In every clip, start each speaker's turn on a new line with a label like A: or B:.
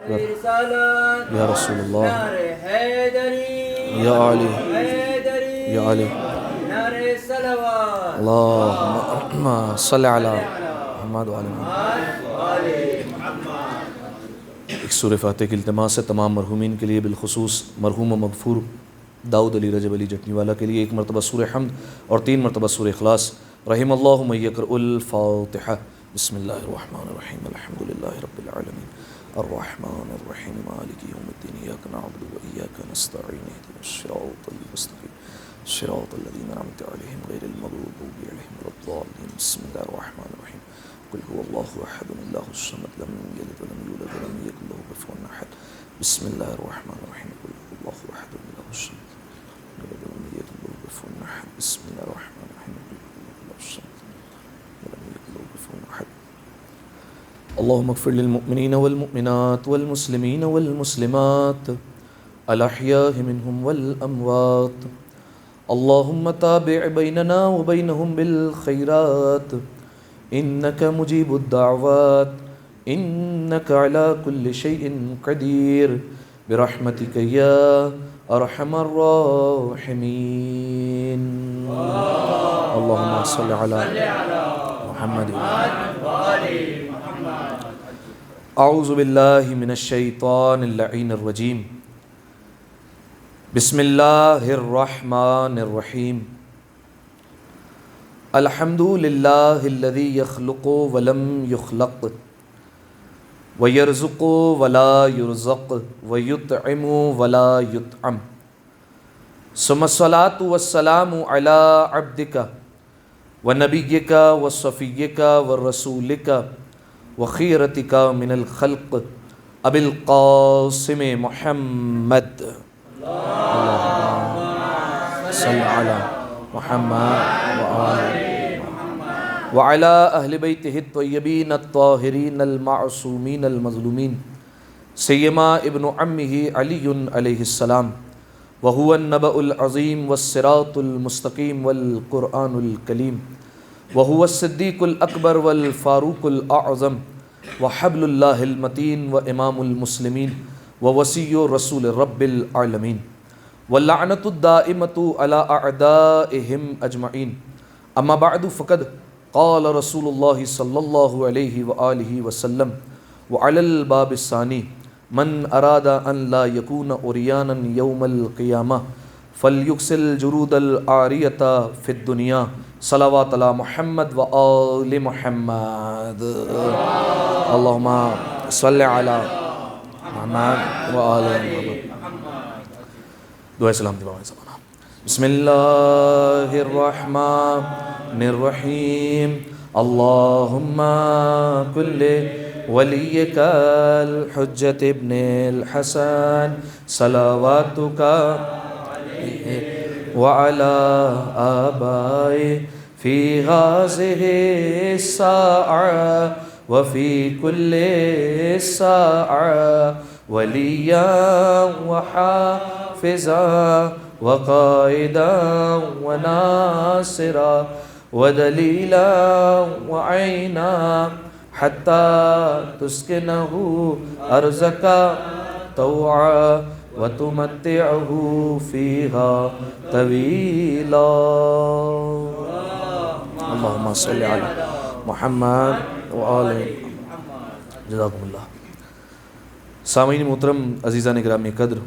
A: یا رسول اللہ، یا علی، یا علی، اللہم صلی علی محمد وعلی محمد۔ ایک سورہ فاتحہ کی التماس ہے تمام مرحومین کے لیے، بالخصوص مرحوم و مغفور داؤد علی رجب علی جٹنی والا کے لیے۔ ایک مرتبہ سورہ حمد اور 3 مرتبہ سورہ اخلاص۔ رحم اللہ من یقرأ الفاتحہ۔ بسم اللہ الرحمن الرحیم، الحمد للہ رب العالمین، الرحمن الرحیم، مالک یوم الدین، ایاک نعبد و ایاک نستعین، اہدنا الصراط المستقیم، صراط الذین انعمت علیہم غیر المغضوب علیہم ولا الضالین۔ بسم اللہ الرحمن الرحیم، قل هو اللہ احد اللہ الصمد لم یلد ولم یولد ولم یکن له کفوا احد۔ بسم اللہ الرحمن الرحیم، قل هو اللہ احد اللہ الصمد لم یلد ولم یکن له کفوا احد۔ بسم اللہ الرحمن الرحیم، قل هو اللہ الصمد لم یلد ولم یکن له کفوا احد۔ اللهم اغفر للمؤمنين والمؤمنات والمسلمين والمسلمات الأحياء منهم والأموات، اللهم تابع بيننا وبينهم بالخيرات إنك مجيب الدعوات إنك على كل شيء قدير برحمتك يا أرحم الراحمين۔ اللهم صل على محمد اعوذ باللہ من الشیطان اللعین الرجیم، بسم اللہ الرحمن الرحیم۔ الحمد للہ الذی یخلق ولم یخلق ویرزق ولا یرزق ویطعم ولا یطعم، ثم الصلاة والسلام علی عبدک ونبیک وصفیک ورسولک وخیرتک من الخلق ابی القاسم محمد، اللہم صل علی محمد وعلی اہل بیتہ الطیبین الطاہرین المعصومین المظلومین، سیما ابن عمہ علی علیہ السلام، وہو النبأ العظیم والصراط المستقیم والقرآن الکلیم، وهو الصدیق الاکبر والفاروق الاعظم، وحبل اللہ المتین وامام المسلمین، ووصی رسول رب العالمین، واللعنۃ الدائمۃ علی اعدائہم اجمعین۔ اما بعد فقد قال رسول اللہ صلی اللہ علیہ وآلہ وسلم، وعلی الباب الثانی من اراد ان لا یکون عریانا یوم القیامہ فلیغسل جرود العاریۃ فی الدنیا، صلوات علی محمد و آل محمد۔ اللہم صلی علی محمد و آل محمد۔ دعائے سلام دیوان زمانہ۔ بسم اللہ الرحمن الرحیم، اللہم کل ولیک الحجۃ ابن الحسن صلواتک وعلى آبائه في هذه الساعة وفي كل ساعة وليا وحافظا وقائدا وناصرا ودليلا وعينا حتى تسكنه أرزك طوعا وتمتعه فيها طويلا۔ اللهم صل على محمد وآل محمد۔ جزاکم اللہ۔ سامعین محترم، عزیزان گرامی قدر،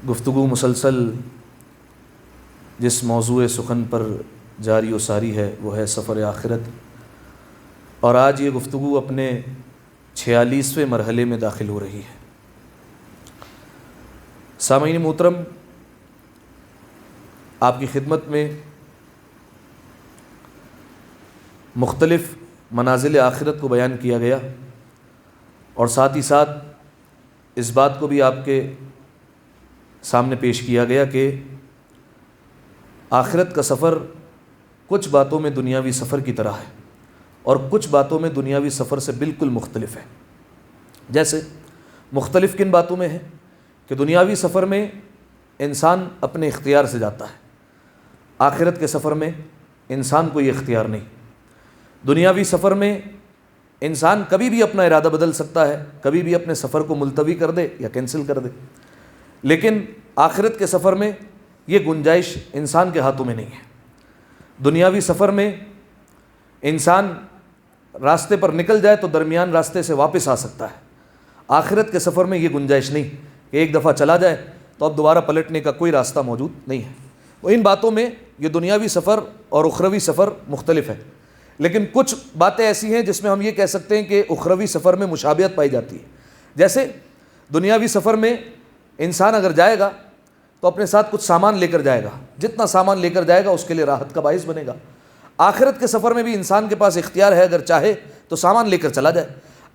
A: گفتگو مسلسل جس موضوع سخن پر جاری و ساری ہے وہ ہے سفر آخرت، اور آج یہ گفتگو اپنے 46ویں مرحلے میں داخل ہو رہی ہے۔ سامعین محترم، آپ کی خدمت میں مختلف منازل آخرت کو بیان کیا گیا، اور ساتھ ہی ساتھ اس بات کو بھی آپ کے سامنے پیش کیا گیا کہ آخرت کا سفر کچھ باتوں میں دنیاوی سفر کی طرح ہے، اور کچھ باتوں میں دنیاوی سفر سے بالکل مختلف ہے۔ جیسے مختلف کن باتوں میں ہے کہ دنیاوی سفر میں انسان اپنے اختیار سے جاتا ہے، آخرت کے سفر میں انسان کو یہ اختیار نہیں۔ دنیاوی سفر میں انسان کبھی بھی اپنا ارادہ بدل سکتا ہے، کبھی بھی اپنے سفر کو ملتوی کر دے یا کینسل کر دے، لیکن آخرت کے سفر میں یہ گنجائش انسان کے ہاتھوں میں نہیں ہے۔ دنیاوی سفر میں انسان راستے پر نکل جائے تو درمیان راستے سے واپس آ سکتا ہے، آخرت کے سفر میں یہ گنجائش نہیں کہ ایک دفعہ چلا جائے تو اب دوبارہ پلٹنے کا کوئی راستہ موجود نہیں ہے۔ تو ان باتوں میں یہ دنیاوی سفر اور اخروی سفر مختلف ہے، لیکن کچھ باتیں ایسی ہیں جس میں ہم یہ کہہ سکتے ہیں کہ اخروی سفر میں مشابہت پائی جاتی ہے۔ جیسے دنیاوی سفر میں انسان اگر جائے گا تو اپنے ساتھ کچھ سامان لے کر جائے گا، جتنا سامان لے کر جائے گا اس کے لیے راحت کا باعث بنے گا۔ آخرت کے سفر میں بھی انسان کے پاس اختیار ہے، اگر چاہے تو سامان لے کر چلا جائے،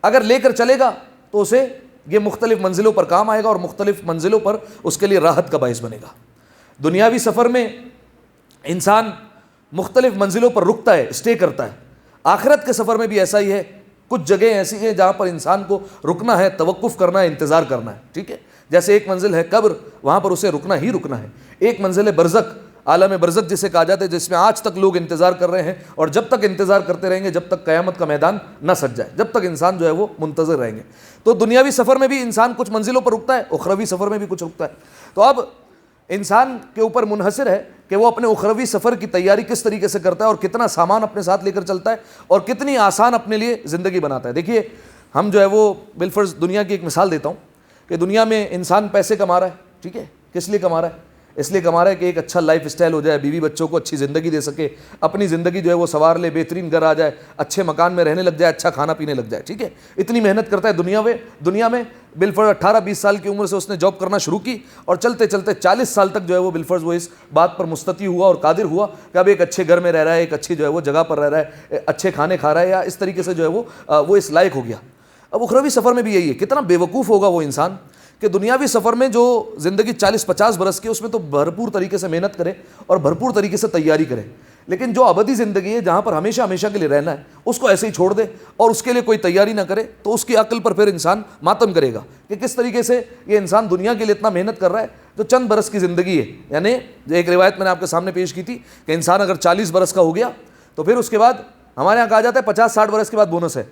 A: اگر لے کر چلے گا تو اسے یہ مختلف منزلوں پر کام آئے گا اور مختلف منزلوں پر اس کے لیے راحت کا باعث بنے گا۔ دنیاوی سفر میں انسان مختلف منزلوں پر رکتا ہے، اسٹے کرتا ہے۔ آخرت کے سفر میں بھی ایسا ہی ہے، کچھ جگہیں ایسی ہیں جہاں پر انسان کو رکنا ہے، توقف کرنا ہے، انتظار کرنا ہے، ٹھیک ہے۔ جیسے ایک منزل ہے قبر، وہاں پر اسے رکنا ہی رکنا ہے۔ ایک منزل ہے برزخ، عالم برزخ جسے کہا جاتا ہے، جس میں آج تک لوگ انتظار کر رہے ہیں اور جب تک انتظار کرتے رہیں گے جب تک قیامت کا میدان نہ سج جائے، جب تک انسان جو ہے وہ منتظر رہیں گے۔ تو دنیاوی سفر میں بھی انسان کچھ منزلوں پر رکتا ہے، اخروی سفر میں بھی کچھ رکتا ہے۔ تو اب انسان کے اوپر منحصر ہے کہ وہ اپنے اخروی سفر کی تیاری کس طریقے سے کرتا ہے اور کتنا سامان اپنے ساتھ لے کر چلتا ہے اور کتنی آسان اپنے لیے زندگی بناتا ہے۔ دیکھیے ہم جو ہے وہ بالفرض دنیا کی ایک مثال دیتا ہوں کہ دنیا میں انسان پیسے کما رہا ہے، ٹھیک ہے، کس لیے کما رہا ہے؟ اس لیے کما رہا ہے کہ ایک اچھا لائف اسٹائل ہو جائے، بیوی بچوں کو اچھی زندگی دے سکے، اپنی زندگی جو ہے وہ سنوار لے، بہترین گھر آ جائے، اچھے مکان میں رہنے لگ جائے، اچھا کھانا پینے لگ جائے، ٹھیک ہے۔ اتنی محنت کرتا ہے دنیا میں بالفرض 18-20 سال کی عمر سے اس نے جاب کرنا شروع کی اور چلتے چلتے 40 سال تک جو ہے وہ بالفرض وہ اس بات پر مستطیع ہوا اور قادر ہوا کہ اب ایک اچھے گھر میں رہ رہا ہے، ایک اچھی جو ہے وہ جگہ پر رہ رہا ہے، اچھے کھانے کھا رہا ہے، یا اس طریقے سے جو ہے وہ اس لائق ہو گیا۔ اب اخروی سفر میں بھی یہی ہے، کتنا بے وقوف ہوگا وہ انسان کہ دنیاوی سفر میں جو زندگی 40-50 برس کی اس میں تو بھرپور طریقے سے محنت کرے اور بھرپور طریقے سے تیاری کرے، لیکن جو ابدی زندگی ہے جہاں پر ہمیشہ ہمیشہ کے لیے رہنا ہے اس کو ایسے ہی چھوڑ دے اور اس کے لیے کوئی تیاری نہ کرے تو اس کی عقل پر پھر انسان ماتم کرے گا کہ کس طریقے سے یہ انسان دنیا کے لیے اتنا محنت کر رہا ہے جو چند برس کی زندگی ہے۔ یعنی ایک روایت میں نے آپ کے سامنے پیش کی تھی کہ انسان اگر 40 برس کا ہو گیا تو پھر اس کے بعد ہمارے یہاں کہا جاتا ہے 50-60 برس کے بعد بونس ہے،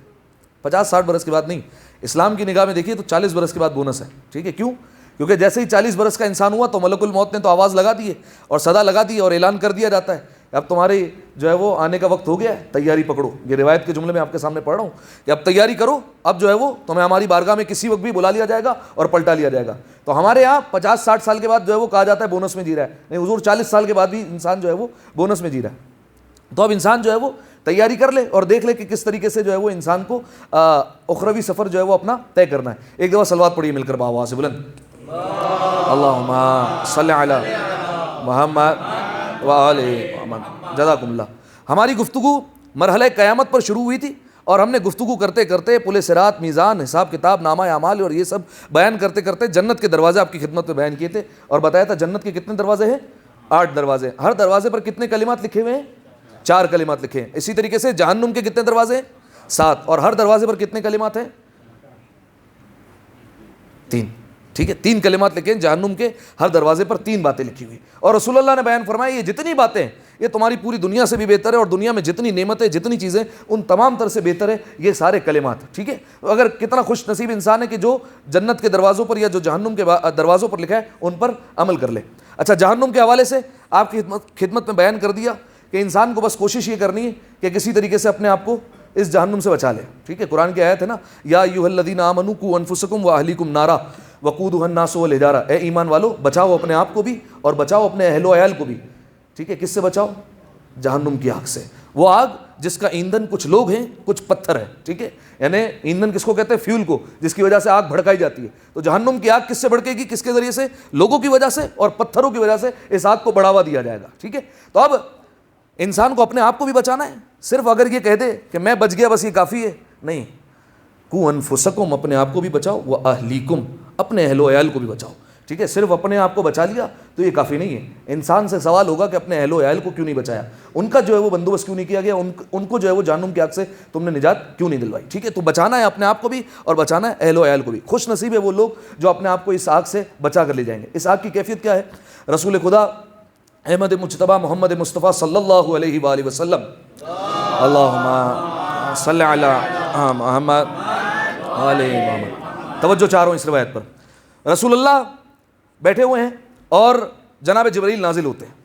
A: 50-60 برس کے بعد نہیں، اسلام کی نگاہ میں دیکھیے تو 40 برس کے بعد بونس ہے، ٹھیک ہے۔ کیوں؟ کیونکہ جیسے ہی 40 برس کا انسان ہوا تو ملک الموت نے تو آواز لگا دی ہے اور صدا لگا دی اور اعلان کر دیا جاتا ہے کہ اب تمہاری جو ہے وہ آنے کا وقت ہو گیا ہے، تیاری پکڑو۔ یہ روایت کے جملے میں آپ کے سامنے پڑھ رہا ہوں کہ اب تیاری کرو، اب جو ہے وہ تمہیں ہماری بارگاہ میں کسی وقت بھی بلا لیا جائے گا اور پلٹا لیا جائے گا۔ تو ہمارے یہاں 50-60 سال کے بعد جو ہے وہ کہا جاتا ہے بونس میں جی رہا ہے، نہیں حضور 40 سال کے بعد بھی انسان جو ہے وہ بونس میں جی رہا ہے۔ تو اب انسان جو ہے وہ تیاری کر لے اور دیکھ لے کہ کس طریقے سے جو ہے وہ انسان کو اخروی سفر جو ہے وہ اپنا طے کرنا ہے۔ ایک دفعہ صلوات پڑھیے مل کر بآواز بلند، اللہم صلی علی محمد وآل محمد۔ جزاکم اللہ۔ ہماری گفتگو مرحلہ قیامت پر شروع ہوئی تھی اور ہم نے گفتگو کرتے کرتے پل صراط، میزان، حساب کتاب، نامہ اعمال اور یہ سب بیان کرتے کرتے جنت کے دروازے آپ کی خدمت میں بیان کیے تھے اور بتایا تھا جنت کے کتنے دروازے ہیں؟ 8 دروازے۔ ہر دروازے پر کتنے کلمات لکھے ہوئے ہیں؟ 4 کلمات لکھے ہیں۔ اسی طریقے سے جہنم کے کتنے دروازے ہیں؟ 7، اور ہر دروازے پر کتنے کلمات ہیں؟ 3، ٹھیک ہے، 3 کلمات لکھے ہیں۔ جہنم کے ہر دروازے پر 3 باتیں لکھی ہوئی، اور رسول اللہ نے بیان فرمایا یہ جتنی باتیں ہیں یہ تمہاری پوری دنیا سے بھی بہتر ہے اور دنیا میں جتنی نعمتیں، جتنی چیزیں، ان تمام تر سے بہتر ہے یہ سارے کلمات، ٹھیک ہے۔ اگر کتنا خوش نصیب انسان ہے کہ جو جنت کے دروازوں پر یا جو جہنم کے دروازوں پر لکھا ہے ان پر عمل کر لے۔ اچھا، جہنم کے حوالے سے آپ کی خدمت میں بیان کر دیا کہ انسان کو بس کوشش یہ کرنی ہے کہ کسی طریقے سے اپنے آپ کو اس جہنم سے بچا لے، ٹھیک ہے۔ قرآن کی آیت ہے نا، یا ایھا الذین آمنوا قوا انفسکم واہلیکم نارا وقودھا الناس والحجارہ، اے ایمان والو بچاؤ اپنے آپ کو بھی اور بچاؤ اپنے اہل و عیال کو بھی، ٹھیک ہے۔ کس سے بچاؤ؟ جہنم کی آگ سے، وہ آگ جس کا ایندھن کچھ لوگ ہیں کچھ پتھر ہیں، ٹھیک ہے۔ یعنی ایندھن کس کو کہتے ہیں؟ فیول کو، جس کی وجہ سے آگ بھڑکائی جاتی ہے۔ تو جہنم کی آگ کس سے بھڑکے گی؟ کس کے ذریعے سے؟ لوگوں کی وجہ سے اور پتھروں کی وجہ سے اس آگ کو بڑھاوا دیا جائے گا، ٹھیک ہے۔ تو اب انسان کو اپنے آپ کو بھی بچانا ہے، صرف اگر یہ کہہ دے کہ میں بچ گیا بس یہ کافی ہے، نہیں۔ قوا انفسکم، اپنے آپ کو بھی بچاؤ، واہلیکم، اپنے اہل و عیال کو بھی بچاؤ، ٹھیک ہے۔ صرف اپنے آپ کو بچا لیا تو یہ کافی نہیں ہے۔ انسان سے سوال ہوگا کہ اپنے اہل و عیال کو کیوں نہیں بچایا، ان کا جو ہے وہ بندوبست کیوں نہیں کیا گیا، ان کو جو ہے وہ جہنم کی آگ سے تم نے نجات کیوں نہیں دلوائی، ٹھیک ہے۔ تو بچانا ہے اپنے آپ کو بھی اور بچانا ہے اہل و عیال کو بھی۔ خوش نصیب ہے وہ لوگ جو اپنے آپ کو اس آگ سے بچا کر لے جائیں گے۔ اس آگ کی کیفیت کیا ہے؟ رسول خدا احمد مجتبیٰ محمد مصطفیٰ صلی اللہ علیہ وآلہ وسلم، اللہم صلی علی محمد آل محمد۔ توجہ چاہ رہا ہوں اس روایت پر۔ رسول اللہ بیٹھے ہوئے ہیں اور جناب جبرائیل نازل ہوتے ہیں۔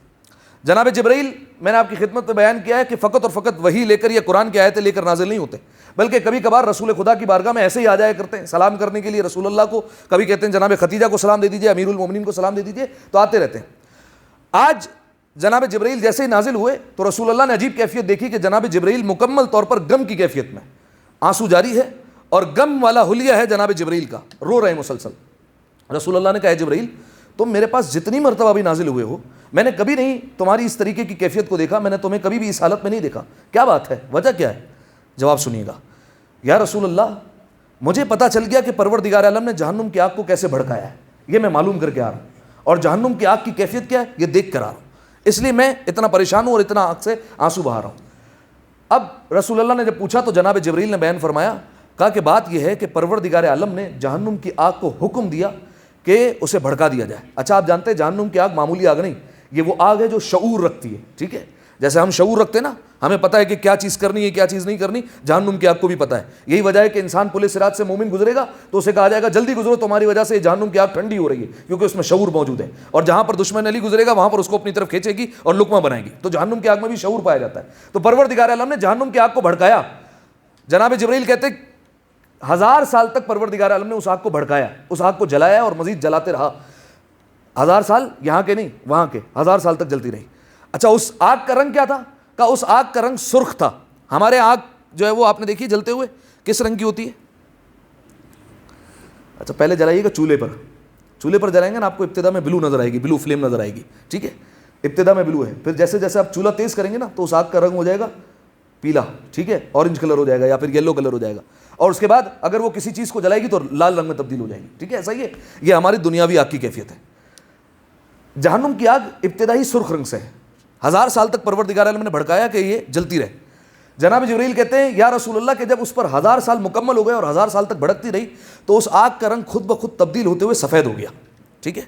A: جناب جبرائیل، میں نے آپ کی خدمت میں بیان کیا ہے کہ فقط اور فقط وہی لے کر یا قرآن کی آیتیں لے کر نازل نہیں ہوتے، بلکہ کبھی کبھار رسول خدا کی بارگاہ میں ایسے ہی آ جایا کرتے ہیں سلام کرنے کے لیے رسول اللہ کو۔ کبھی کہتے ہیں جناب خدیجہ کو سلام دے دیجیے، امیر المومنین کو سلام دے دیجیے، تو آتے رہتے ہیں۔ آج جناب جبرائیل جیسے ہی نازل ہوئے تو رسول اللہ نے عجیب کیفیت دیکھی کہ جناب جبرائیل مکمل طور پر غم کی کیفیت میں، آنسو جاری ہے اور غم والا حلیہ ہے جناب جبرائیل کا، رو رہے ہیں مسلسل۔ رسول اللہ نے کہا، اے جبرائیل، تم میرے پاس جتنی مرتبہ بھی نازل ہوئے ہو، میں نے کبھی نہیں تمہاری اس طریقے کی کیفیت کو دیکھا، میں نے تمہیں کبھی بھی اس حالت میں نہیں دیکھا، کیا بات ہے، وجہ کیا ہے؟ جواب سنیے گا۔ یا رسول اللہ، مجھے پتہ چل گیا کہ پروردگار عالم نے جہنم کی آگ کو کیسے بھڑکایا ہے، یہ میں معلوم کر کے آ رہا ہوں، اور جہنم کی آگ کی کیفیت کیا ہے یہ دیکھ کر آ رہا ہوں، اس لیے میں اتنا پریشان ہوں اور اتنا آگ سے آنسو بہا رہا ہوں۔ اب رسول اللہ نے جب پوچھا تو جناب جبرائیل نے بیان فرمایا، کہا کہ بات یہ ہے کہ پروردگار عالم نے جہنم کی آگ کو حکم دیا کہ اسے بھڑکا دیا جائے۔ اچھا، آپ جانتے ہیں جہنم کی آگ معمولی آگ نہیں، یہ وہ آگ ہے جو شعور رکھتی ہے، ٹھیک ہے؟ جیسے ہم شعور رکھتے ہیں نا، ہمیں پتہ ہے کہ کیا چیز کرنی ہے کیا چیز نہیں کرنی، جہنم کی آگ کو بھی پتہ ہے۔ یہی وجہ ہے کہ انسان پل صراط سے مومن گزرے گا تو اسے کہا جائے گا جلدی گزرو، تمہاری وجہ سے جہنم کی آگ ٹھنڈی ہو رہی ہے، کیونکہ اس میں شعور موجود ہے، اور جہاں پر دشمن علی گزرے گا وہاں پر اس کو اپنی طرف کھینچے گی اور لقمہ بنائے گی، تو جہنم کی آگ میں بھی شعور پایا جاتا ہے۔ تو پروردگار عالم نے جہنم کی آگ کو بھڑکایا۔ جناب جبرائیل کہتے 1000 سال تک پروردگار عالم نے اس آگ کو بھڑکایا، اس آگ کو جلایا اور مزید جلاتے رہا۔ 1000 سال یہاں کے نہیں، وہاں کے 1000 سال تک جلتی رہی۔ اچھا، اس آگ کا رنگ کیا تھا؟ کہ اس آگ کا رنگ سرخ تھا۔ ہمارے آگ جو ہے وہ آپ نے دیکھی جلتے ہوئے کس رنگ کی ہوتی ہے؟ اچھا، پہلے جلائیے گا چولہے پر، چولہے پر جلائیں گے نا آپ کو ابتدا میں بلو نظر آئے گی، بلو فلیم نظر آئے گی، ٹھیک ہے؟ ابتدا میں بلو ہے، پھر جیسے جیسے آپ چولہا تیز کریں گے نا تو اس آگ کا رنگ ہو جائے گا پیلا، ٹھیک ہے؟ اورنج کلر ہو جائے گا یا پھر یلو کلر ہو جائے گا، اور اس کے بعد اگر وہ کسی چیز کو جلائے گی تو لال رنگ میں تبدیل ہو جائے گی، ٹھیک ہے؟ ایسا ہی ہے، یہ ہماری دنیاوی آگ کی کیفیت ہے۔ جہنم کی آگ ابتدائی سرخ رنگ سے ہے، 1000 سال تک پروردگار عالم نے بھڑکایا کہ یہ جلتی رہے۔ جناب جبرائیل کہتے ہیں یا رسول اللہ کہ جب اس پر 1000 سال مکمل ہو گئے اور 1000 سال تک بھڑکتی رہی تو اس آگ کا رنگ خود بخود تبدیل ہوتے ہوئے سفید ہو گیا، ٹھیک ہے؟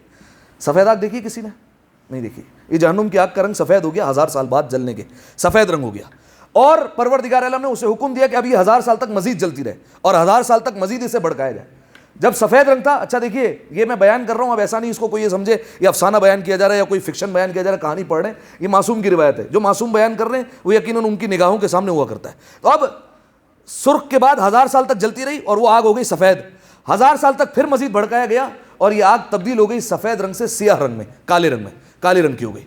A: سفید آگ دیکھی کسی نے؟ نہیں دیکھی۔ یہ جہنم کی آگ کا رنگ سفید ہو گیا 1000 سال بعد جلنے کے، سفید رنگ ہو گیا، اور پروردگار عالم نے اسے حکم دیا کہ اب یہ 1000 سال تک مزید جلتی رہے اور 1000 سال تک مزید اسے بھڑکایا جائے۔ جب سفید رنگ تھا، اچھا دیکھیے یہ میں بیان کر رہا ہوں، اب ایسا نہیں اس کو کوئی یہ سمجھے یہ افسانہ بیان کیا جا رہا ہے یا کوئی فکشن بیان کیا جا رہا ہے، کہانی پڑھ رہے ہیں، یہ معصوم کی روایت ہے، جو معصوم بیان کر رہے ہیں وہ یقیناً ان کی نگاہوں کے سامنے ہوا کرتا ہے۔ تو اب سرخ کے بعد 1000 سال تک جلتی رہی اور وہ آگ ہو گئی سفید، 1000 سال تک پھر مزید بھڑکایا گیا اور یہ آگ تبدیل ہو گئی سفید رنگ سے سیاہ رنگ میں، کالے رنگ میں، کالے رنگ کی ہو گئی۔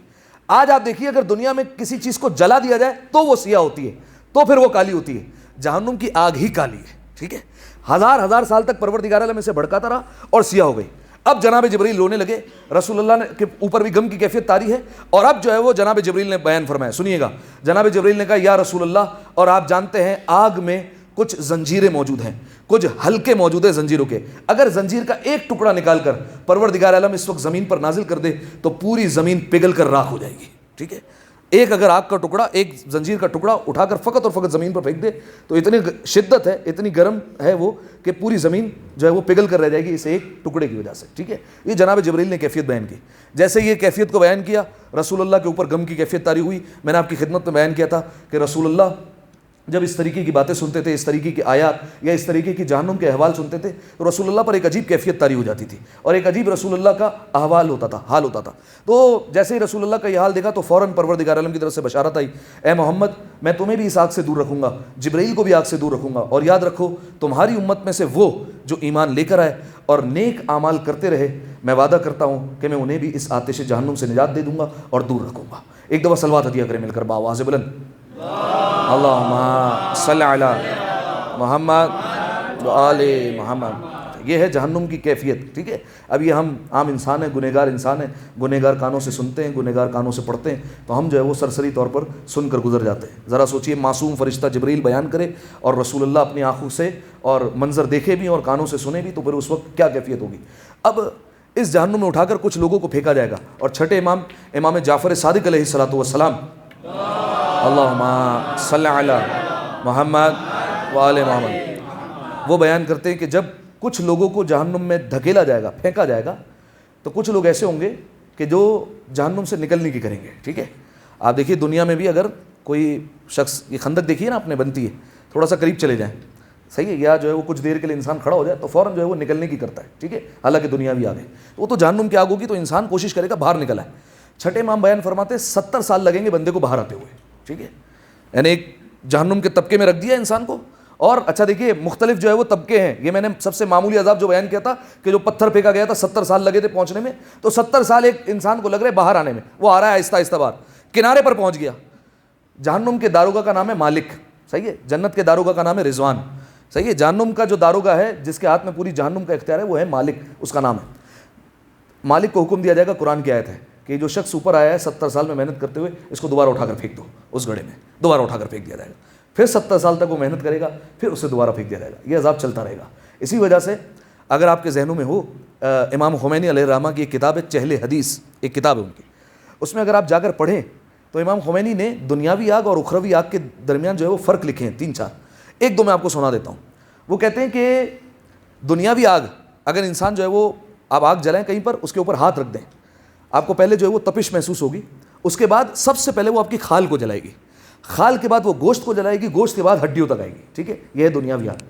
A: آج آپ دیکھیے اگر دنیا میں کسی چیز کو جلا دیا جائے تو وہ سیاہ ہوتی ہے، تو پھر وہ کالی ہوتی ہے، جہنم کی آگ ہی کالی ہے، ٹھیک ہے؟ 1000 سال تک پروردگار عالم اسے بھڑکاتا رہا اور سیاہ ہو گئی۔ اب جناب جبرائیل رونے لگے، رسول اللہ نے کے اوپر بھی غم کی کیفیت طاری ہے، اور اب جو ہے وہ جناب جبرائیل نے بیان فرمایا، سنیے گا۔ جناب جبرائیل نے کہا یا رسول اللہ، اور آپ جانتے ہیں آگ میں کچھ زنجیریں موجود ہیں، کچھ حلقے موجود ہیں زنجیروں کے، اگر زنجیر کا ایک ٹکڑا نکال کر پروردگار عالم اس وقت زمین پر نازل کر دے تو پوری زمین پگھل کر راکھ ہو جائے گی، ٹھیک ہے؟ ایک اگر آگ کا ٹکڑا، ایک زنجیر کا ٹکڑا اٹھا کر فقط اور فقط زمین پر پھینک دے تو اتنی شدت ہے، اتنی گرم ہے وہ کہ پوری زمین جو ہے وہ پگھل کر رہ جائے گی اس ایک ٹکڑے کی وجہ سے، ٹھیک ہے؟ یہ جناب جبرائیل نے کیفیت بیان کی۔ جیسے یہ کیفیت کو بیان کیا، رسول اللہ کے اوپر غم کی کیفیت طاری ہوئی۔ میں نے آپ کی خدمت میں بیان کیا تھا کہ رسول اللہ جب اس طریقے کی باتیں سنتے تھے، اس طریقے کی آیات یا اس طریقے کی جہنم کے احوال سنتے تھے تو رسول اللہ پر ایک عجیب کیفیت طاری ہو جاتی تھی اور ایک عجیب رسول اللہ کا احوال ہوتا تھا، حال ہوتا تھا۔ تو جیسے ہی رسول اللہ کا یہ حال دیکھا تو فوراً پروردگار عالم کی طرف سے بشارت آئی، اے محمد میں تمہیں بھی اس آگ سے دور رکھوں گا، جبرائیل کو بھی آگ سے دور رکھوں گا، اور یاد رکھو تمہاری امت میں سے وہ جو ایمان لے کر آئے اور نیک اعمال کرتے رہے، میں وعدہ کرتا ہوں کہ میں انہیں بھی اس آتش جہنم سے نجات دے دوں گا اور دور رکھوں گا۔ ایک دفعہ صلوات ہدیہ کریں مل کر بآواز بلند، اللہم صلی علی محمد و آل محمد۔ یہ ہے جہنم کی کیفیت، ٹھیک ہے؟ اب یہ ہم عام انسان ہیں، گنہگار انسان ہیں، گنہگار کانوں سے سنتے ہیں، گنہگار کانوں سے پڑھتے ہیں، تو ہم جو ہے وہ سرسری طور پر سن کر گزر جاتے ہیں۔ ذرا سوچئے معصوم فرشتہ جبرائیل بیان کرے اور رسول اللہ اپنی آنکھوں سے اور منظر دیکھے بھی اور کانوں سے سنے بھی تو پھر اس وقت کیا کیفیت ہوگی۔ اب اس جہنم میں اٹھا کر کچھ لوگوں کو پھینکا جائے گا، اور چھٹے امام جعفر صادق علیہ الصلوۃ والسلام، اللہم صلی علی محمد و آل محمد، وہ بیان کرتے ہیں کہ جب کچھ لوگوں کو جہنم میں دھکیلا جائے گا، پھینکا جائے گا، تو کچھ لوگ ایسے ہوں گے کہ جو جہنم سے نکلنے کی کریں گے، ٹھیک ہے؟ آپ دیکھیے دنیا میں بھی اگر کوئی شخص، یہ خندق دیکھیے نا اپنے بنتی ہے، تھوڑا سا قریب چلے جائیں صحیح ہے, یا جو ہے وہ کچھ دیر کے لیے انسان کھڑا ہو جائے تو فوراً جو ہے وہ نکلنے کی کرتا ہے, ٹھیک ہے, حالانکہ دنیا بھی آ گئی, تو وہ تو جہنم کی آگ ہوگی, تو انسان کوشش کرے گا باہر نکل آئے. چھٹے امام بیان فرماتے ہیں 70 سال لگیں گے بندے کو باہر آتے ہوئے, ٹھیک ہے, یعنی ایک جہنم کے طبقے میں رکھ دیا انسان کو. اور اچھا دیکھیے مختلف جو ہے وہ طبقے ہیں, یہ میں نے سب سے معمولی عذاب جو بیان کیا تھا کہ جو پتھر پھینکا گیا تھا 70 سال لگے تھے پہنچنے میں, تو 70 سال ایک انسان کو لگ رہے باہر آنے میں, وہ آ رہا ہے آہستہ آہستہ باہر, کنارے پر پہنچ گیا. جہنم کے داروغہ کا نام ہے مالک, صحیح ہے, جنت کے داروغہ کا نام ہے رضوان, صحیح ہے. جہنم کا جو داروغہ ہے جس کے ہاتھ میں پوری جہنم کا اختیار ہے وہ ہے مالک, اس کا نام ہے. مالک کو حکم دیا جائے گا, قرآن کی آیت ہے کہ جو شخص اوپر آیا ہے 70 سال میں محنت کرتے ہوئے, اس کو دوبارہ اٹھا کر پھینک دو اس گڑھے میں, دوبارہ اٹھا کر پھینک دیا جائے گا. پھر 70 سال تک وہ محنت کرے گا, پھر اسے دوبارہ پھینک دیا جائے گا. یہ عذاب چلتا رہے گا. اسی وجہ سے اگر آپ کے ذہنوں میں ہو, امام خمینی علیہ الرحمہ کی ایک کتاب ہے چہل حدیث, ایک کتاب ہے ان کی, اس میں اگر آپ جا کر پڑھیں تو امام خمینی نے دنیاوی آگ اور اخروی آگ کے درمیان جو ہے وہ فرق لکھے ہیں 3-4. ایک دو میں آپ کو سنا دیتا ہوں. وہ کہتے ہیں کہ دنیاوی آگ, اگر انسان جو ہے وہ, آپ آگ جلائیں کہیں پر, اس کے اوپر ہاتھ رکھ دیں, آپ کو پہلے جو ہے وہ تپش محسوس ہوگی, اس کے بعد سب سے پہلے وہ آپ کی کھال کو جلائے گی, کھال کے بعد وہ گوشت کو جلائے گی, گوشت کے بعد ہڈیوں تک آئے گی, ٹھیک ہے, یہ ہے دنیاوی آگ.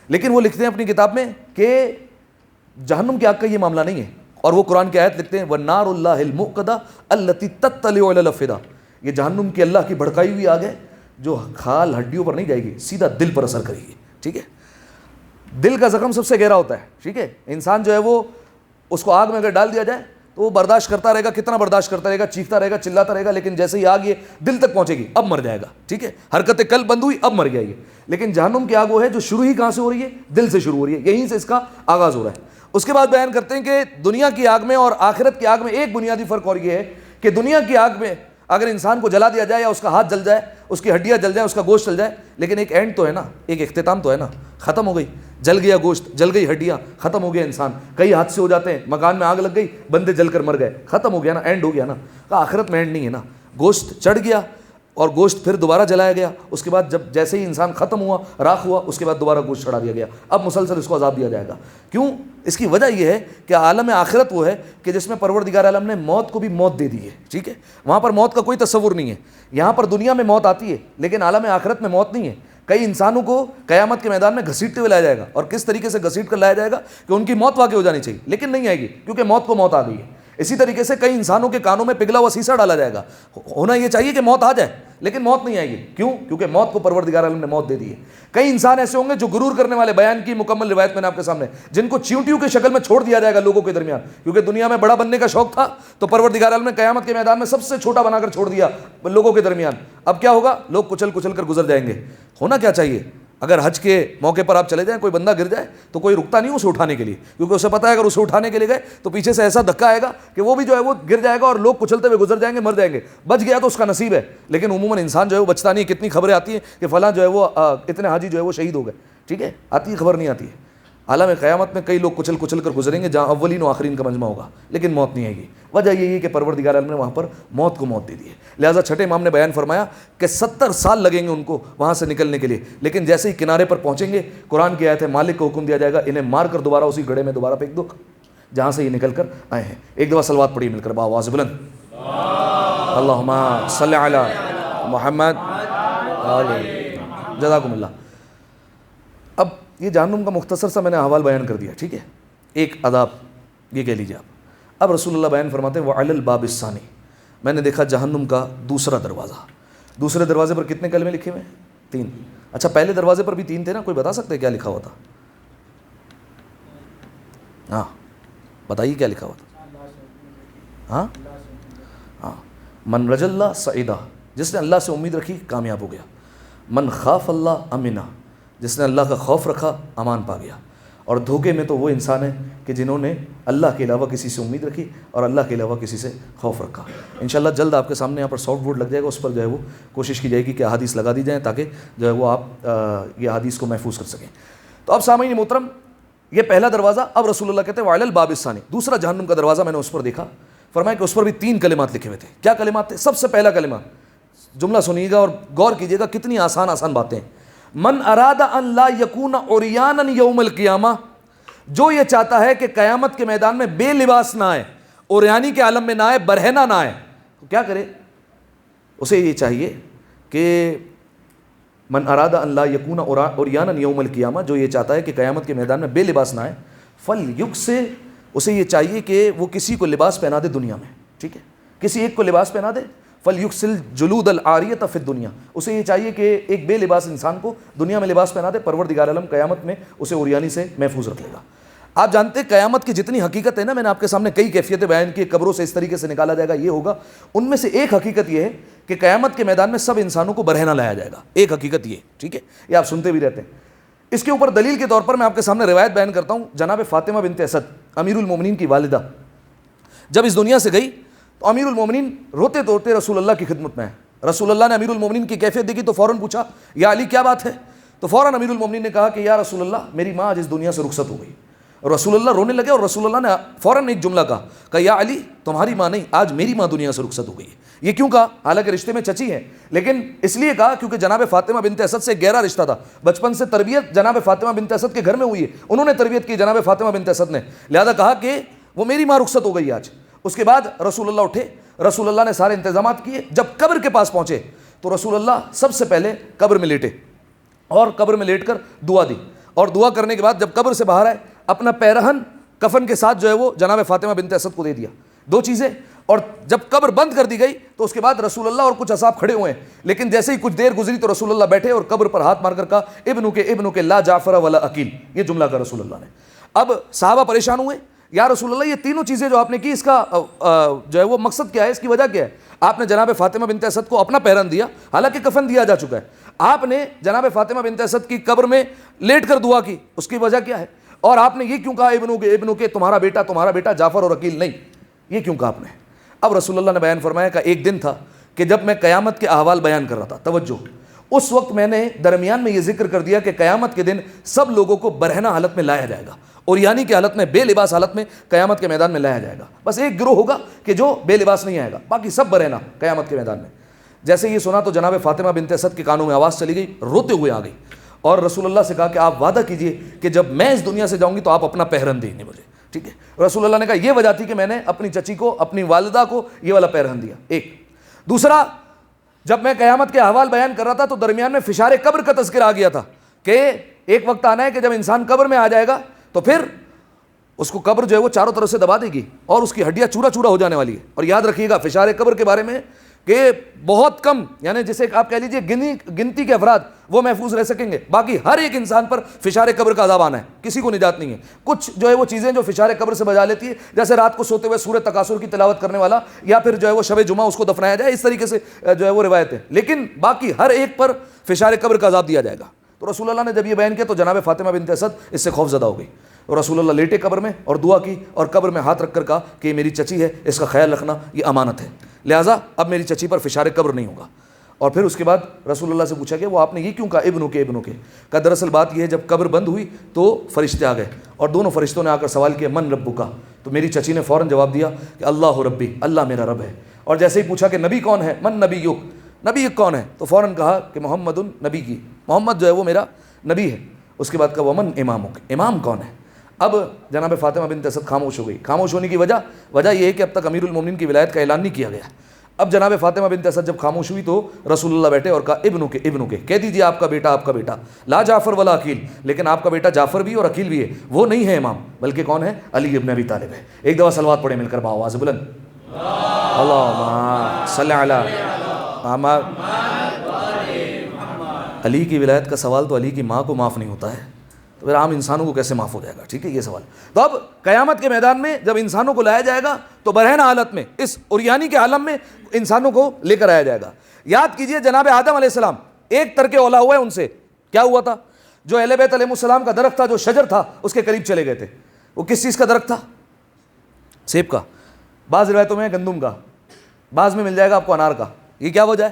A: لیکن وہ لکھتے ہیں اپنی کتاب میں کہ جہنم کی آگ کا یہ معاملہ نہیں ہے, اور وہ قرآن کی آیت لکھتے ہیں وَالنَّارُ اللَّهِ الْمُؤْقَدَةُ الَّتِي تَطَّلِعُ عَلَى الْأَفْئِدَةِ, یہ جہنم کی اللہ کی بھڑکائی ہوئی آگ ہے جو کھال ہڈیوں پر نہیں جائے گی, سیدھا دل پر اثر کرے گی, ٹھیک ہے. دل کا زخم سب سے گہرا ہوتا ہے, ٹھیک ہے. انسان جو ہے وہ اس کو آگ میں اگر ڈال دیا جائے تو وہ برداشت کرتا رہے گا, کتنا برداشت کرتا رہے گا, چیختا رہے گا, چلاتا رہے گا, لیکن جیسے ہی آگ یہ دل تک پہنچے گی اب مر جائے گا, ٹھیک ہے. حرکتیں کل بند ہوئی اب مر گیا یہ. لیکن جہنم کی آگ وہ ہے جو شروع ہی کہاں سے ہو رہی ہے, دل سے شروع ہو رہی ہے, یہیں سے اس کا آغاز ہو رہا ہے. اس کے بعد بیان کرتے ہیں کہ دنیا کی آگ میں اور آخرت کی آگ میں ایک بنیادی فرق اور یہ ہے کہ دنیا کی آگ میں اگر انسان کو جلا دیا جائے یا اس کا ہاتھ جل جائے, اس کی ہڈیاں جل جائیں, اس کا گوشت جل جائے, لیکن ایک اینڈ تو ہے نا, ایک اختتام تو ہے نا, ختم ہو گئی, جل گیا گوشت, جل گئی ہڈیاں, ختم ہو گیا انسان. کئی حادثے ہو جاتے ہیں, مکان میں آگ لگ گئی, بندے جل کر مر گئے, ختم ہو گیا نا, اینڈ ہو گیا نا. آخرت میں اینڈ نہیں ہے نا, گوشت چڑھ گیا اور گوشت پھر دوبارہ جلایا گیا, اس کے بعد جب جیسے ہی انسان ختم ہوا, راکھ ہوا, اس کے بعد دوبارہ گوشت چڑھا دیا گیا. اب مسلسل اس کو عذاب دیا جائے گا. کیوں؟ اس کی وجہ یہ ہے کہ عالم آخرت وہ ہے کہ جس میں پروردگار عالم نے موت کو بھی موت دے دی ہے, ٹھیک ہے. وہاں پر موت کا کوئی تصور نہیں ہے. یہاں پر دنیا میں موت آتی ہے لیکن عالم آخرت میں موت نہیں ہے. کئی انسانوں کو قیامت کے میدان میں گھسیٹتے ہوئے لایا جائے گا, اور کس طریقے سے گھسیٹ کر لایا جائے گا کہ ان کی موت واقع ہو جانی چاہیے, لیکن نہیں آئے گی کیونکہ موت کو موت آ گئی ہے. اسی طریقے سے کئی انسانوں کے کانوں میں پگھلا ہوا سیسا ڈالا جائے گا. ہونا یہ چاہیے کہ موت آ جائے, لیکن موت نہیں آئے گی. کیوں؟ کیونکہ موت کو پروردگار عالم نے موت دے دی ہے. کئی انسان ایسے ہوں گے جو غرور کرنے والے, بیان کی مکمل روایت میں نے آپ کے سامنے, جن کو چیونٹیوں کی شکل میں چھوڑ دیا جائے گا لوگوں کے درمیان, کیونکہ دنیا میں بڑا بننے کا شوق تھا تو پروردگار عالم نے قیامت کے میدان میں سب سے چھوٹا بنا کر چھوڑ دیا لوگوں کے درمیان. اب کیا ہوگا؟ لوگ کچل کچل کر گزر جائیں گے. ہونا کیا چاہیے, اگر حج کے موقع پر آپ چلے جائیں, کوئی بندہ گر جائے تو کوئی رکتا نہیں اسے اٹھانے کے لیے, کیونکہ اسے پتہ ہے اگر اسے اٹھانے کے لیے گئے تو پیچھے سے ایسا دھکا آئے گا کہ وہ بھی جو ہے وہ گر جائے گا اور لوگ کچلتے ہوئے گزر جائیں گے, مر جائیں گے. بچ گیا تو اس کا نصیب ہے, لیکن عموماً انسان جو ہے وہ بچتا نہیں. کتنی خبریں آتی ہیں کہ فلاں جو ہے وہ اتنے حاجی جو ہے وہ شہید ہو گئے, ٹھیک ہے, آتی ہے, خبر نہیں آتی ہے. عالم قیامت میں کئی لوگ کچل کچل کر گزریں گے جہاں اولین و آخرین کا مجمع ہوگا, لیکن موت نہیں آئے گی. وجہ یہی ہے کہ پروردگار عالم نے وہاں پر موت کو موت دے دی ہے. لہٰذا چھٹے امام نے بیان فرمایا کہ 70 سال لگیں گے ان کو وہاں سے نکلنے کے لیے, لیکن جیسے ہی کنارے پر پہنچیں گے, قرآن کی آیت ہے, مالک کو حکم دیا جائے گا انہیں مار کر دوبارہ اسی گڑھے میں دوبارہ پھینک دو جہاں سے یہ نکل کر آئے ہیں. ایک دفعہ صلوات پڑھی مل کر بآواز بلند, اللہم صلی علی محمد. جزاکم اللہ. اب یہ جہنم کا مختصر سا میں نے احوال بیان کر دیا, ٹھیک ہے, ایک عذاب یہ کہہ لیجیے آپ. اب رسول اللہ بیان فرماتے ہیں وعلی الباب الثانی, میں نے دیکھا جہنم کا دوسرا دروازہ. دوسرے دروازے پر کتنے کلمے لکھے ہوئے ہیں؟ 3. اچھا پہلے دروازے پر بھی 3 تھے نا, کوئی بتا سکتے کیا لکھا ہوا تھا؟ ہاں بتائیے کیا لکھا ہوا تھا؟ ہاں ہاں, من رج اللہ سعیدہ, جس نے اللہ سے امید رکھی کامیاب ہو گیا. من خاف اللہ امنا, جس نے اللہ کا خوف رکھا امان پا گیا. اور دھوکے میں تو وہ انسان ہے کہ جنہوں نے اللہ کے علاوہ کسی سے امید رکھی اور اللہ کے علاوہ کسی سے خوف رکھا. انشاءاللہ جلد آپ کے سامنے یہاں پر سافٹ بورڈ لگ جائے گا, اس پر جو ہے وہ کوشش کی جائے گی کہ احادیث لگا دی جائیں تاکہ جو ہے وہ آپ یہ احادیث کو محفوظ کر سکیں. تو اب سامعین محترم, یہ پہلا دروازہ. اب رسول اللہ کہتے ہیں وعلی الباب الثانی, دوسرا جہنم کا دروازہ میں نے اس پر دیکھا. فرمایا کہ اس پر بھی 3 کلمات لکھے ہوئے تھے. کیا کلمات تھے؟ سب سے پہلا کلمہ, جملہ سنیے گا اور غور کیجیے گا, کتنی آسان آسان باتیں ہیں. من اراد ان لا یکون عریانا یوم القیامہ, جو یہ چاہتا ہے کہ قیامت کے میدان میں بے لباس نہ آئے, عریانی کے عالم میں نہ آئے, برہنہ نہ آئے, تو کیا کرے؟ اسے یہ چاہیے کہ من اراد ان لا یکون عریانا یوم القیامہ، جو یہ چاہتا ہے کہ قیامت کے میدان میں بے لباس نہ آئے، فلیکسِ، اسے یہ چاہیے کہ وہ کسی کو لباس پہنا دے دنیا میں، ٹھیک ہے، کسی ایک کو لباس پہنا دے، فلیکسل جلود العاریۃ فی الدنیا، اسے یہ چاہیے کہ ایک بے لباس انسان کو دنیا میں لباس پہنا دے، پروردگار عالم قیامت میں اسے عریانی سے محفوظ رکھ لے گا۔ آپ جانتے ہیں قیامت کی جتنی حقیقت ہے نا، میں نے آپ کے سامنے کئی کیفیتیں بیان کی، قبروں سے اس طریقے سے نکالا جائے گا، یہ ہوگا، ان میں سے ایک حقیقت یہ ہے کہ قیامت کے میدان میں سب انسانوں کو برہنہ لایا جائے گا، ایک حقیقت یہ، ٹھیک ہے، یہ آپ سنتے بھی رہتے ہیں۔ اس کے اوپر دلیل کے طور پر میں آپ کے سامنے روایت بیان کرتا ہوں، جناب فاطمہ بنت اسد امیر المومنین کی والدہ جب اس دنیا سے گئی تو امیر المومنین روتے روتے رسول اللہ کی خدمت میں ہیں۔ رسول اللہ نے امیر المومنین کی کیفیت دیکھی تو فوراً پوچھا یا علی کیا بات ہے؟ تو فوراً امیر المومنین نے کہا کہ یا رسول اللہ میری ماں آج اس دنیا سے رخصت ہو گئی، اور رسول اللہ رونے لگے، اور رسول اللہ نے فوراً ایک جملہ کہا یا علی تمہاری ماں نہیں، آج میری ماں دنیا سے رخصت ہو گئی ہے۔ یہ کیوں کہا؟ حالانکہ رشتے میں چچی ہے، لیکن اس لیے کہا کیونکہ جناب فاطمہ بنت اسد سے گہرا رشتہ تھا، بچپن سے تربیت جناب فاطمہ بنت اسد کے گھر میں ہوئی ہے، انہوں نے تربیت کی جناب فاطمہ بنت اسد نے، لہذا کہا کہ وہ میری ماں رخصت ہو گئی آج۔ اس کے بعد رسول اللہ اٹھے، رسول اللہ نے سارے انتظامات کیے، جب قبر کے پاس پہنچے تو رسول اللہ سب سے پہلے قبر میں لیٹے اور قبر میں لیٹ کر دعا دی، اور دعا کرنے کے بعد جب قبر سے باہر آئے اپنا پیرہن کفن کے ساتھ جو ہے وہ جناب فاطمہ بنت اسد کو دے دیا، دو چیزیں۔ اور جب قبر بند کر دی گئی تو اس کے بعد رسول اللہ اور کچھ اصحاب کھڑے ہوئے ہیں، لیکن جیسے ہی کچھ دیر گزری تو رسول اللہ بیٹھے اور قبر پر ہاتھ مار کر کہا ابنو کے لا جعفر ولا عقیل، یہ جملہ کہا رسول اللہ نے۔ اب صحابہ پریشان ہوئے، یا رسول اللہ یہ تینوں چیزیں جو آپ نے کی اس کا جو ہے وہ مقصد کیا ہے، اس کی وجہ کیا ہے؟ آپ نے جناب فاطمہ بنت اسد کو اپنا پیرہن دیا، حالانکہ کفن دیا جا چکا ہے، آپ نے جناب فاطمہ بنت اسد کی قبر میں لیٹ کر دعا کی، اس کی وجہ کیا ہے؟ اور آپ نے یہ کیوں کہا ابنو کے تمہارا بیٹا جعفر اور عقیل نہیں، یہ کیوں کہا آپ نے؟ اب رسول اللہ نے بیان فرمایا کہ ایک دن تھا کہ جب میں قیامت کے احوال بیان کر رہا تھا، توجہ، اس وقت میں نے درمیان میں یہ ذکر کر دیا کہ قیامت کے دن سب لوگوں کو برہنہ حالت میں لایا جائے گا، اور یعنی کہ حالت میں بے لباس حالت میں قیامت کے میدان میں لایا جائے گا، بس ایک گروہ ہوگا کہ جو بے لباس نہیں آئے گا، باقی سب برہنہ قیامت کے میدان میں۔ جیسے یہ سنا تو جناب فاطمہ بنت اسد کے کانوں میں آواز چلی گئی، روتے ہوئے آ گئی، اور رسول اللہ سے کہا کہ آپ وعدہ کیجئے کہ جب میں اس دنیا سے جاؤں گی تو آپ اپنا پیرہن دیں گے مجھے، ٹھیک ہے؟ رسول اللہ نے کہا یہ وجہ تھی کہ میں نے اپنی چچی کو، اپنی والدہ کو یہ والا پیرہن دیا، ایک۔ دوسرا، جب میں قیامت کے احوال بیان کر رہا تھا تو درمیان میں فشار قبر کا تذکرہ آ گیا تھا کہ ایک وقت آنا ہے کہ جب انسان قبر میں آ جائے گا تو پھر اس کو قبر جو ہے وہ چاروں طرف سے دبا دے گی اور اس کی ہڈیاں چورا چورا ہو جانے والی ہے۔ اور یاد رکھیے گا فشار قبر کے بارے میں کہ بہت کم، یعنی جسے آپ کہہ لیجئے گنتی کے افراد وہ محفوظ رہ سکیں گے، باقی ہر ایک انسان پر فشار قبر کا عذاب آنا ہے، کسی کو نجات نہیں ہے۔ کچھ جو ہے وہ چیزیں جو فشار قبر سے بجا لیتی ہے، جیسے رات کو سوتے ہوئے سورہ تکاثر کی تلاوت کرنے والا، یا پھر جو ہے وہ شب جمعہ اس کو دفنایا جائے، اس طریقے سے جو ہے وہ روایت ہے، لیکن باقی ہر ایک پر فشار قبر کا عذاب دیا جائے گا۔ تو رسول اللہ نے جب یہ بیان کیا تو جناب فاطمہ بنت اسد اس سے خوف زدہ ہو گئی، اور رسول اللہ لیٹے قبر میں اور دعا کی، اور قبر میں ہاتھ رکھ کر کہا کہ یہ میری چچی ہے، اس کا خیال رکھنا، یہ امانت ہے، لہٰذا اب میری چچی پر فشار قبر نہیں ہوگا۔ اور پھر اس کے بعد رسول اللہ سے پوچھا کہ وہ آپ نے یہ کیوں کہا ابنو کے کہ دراصل بات یہ ہے جب قبر بند ہوئی تو فرشتے آ گئے اور دونوں فرشتوں نے آ کر سوال کیا من ربک، تو میری چچی نے فوراً جواب دیا کہ اللہ ربی، اللہ میرا رب ہے۔ اور جیسے ہی پوچھا کہ نبی کون ہے، من نبیک، نبی کون ہے، تو فوراً کہا کہ محمد نبی کی، محمد جو ہے وہ میرا نبی ہے۔ اس کے بعد کہا ومن امامک، امام کون ہے؟ اب جناب فاطمہ بنت اسد خاموش ہو گئی۔ خاموش ہونے کی وجہ یہ ہے کہ اب تک امیر المومنین کی ولایت کا اعلان نہیں کیا گیا۔ اب جناب فاطمہ بنت اسد جب خاموش ہوئی تو رسول اللہ بیٹھے اور کہا ابنو کے کہہ دیجیے آپ کا بیٹا لا جعفر ولا عقیل، لیکن آپ کا بیٹا جعفر بھی اور عقیل بھی ہے، وہ نہیں ہے امام، بلکہ کون ہے؟ علی ابن ابی طالب ہے۔ ایک دفعہ صلوات پڑھیں مل کر باآواز بلند، اللہم صلی علی محمد۔ علی کی ولایت کا سوال تو علی کی ماں کو معاف نہیں ہوتا ہے، تو پھر عام انسانوں کو کیسے معاف ہو جائے گا؟ ٹھیک ہے یہ سوال۔ تو اب قیامت کے میدان میں جب انسانوں کو لایا جائے گا تو برہنہ حالت میں اس عریانی کے عالم میں انسانوں کو لے کر آیا جائے گا۔ یاد کیجئے جناب آدم علیہ السلام ایک ترک اولا ہوا ہے، ان سے کیا ہوا تھا؟ جو اہل بیت علیہ السلام کا درخت تھا، جو شجر تھا، اس کے قریب چلے گئے تھے۔ وہ کس چیز کا درخت تھا؟ سیب کا، بعض روایتوں میں گندم کا، بعض میں مل جائے گا آپ کو انار کا۔ یہ کیا وجہ ہے؟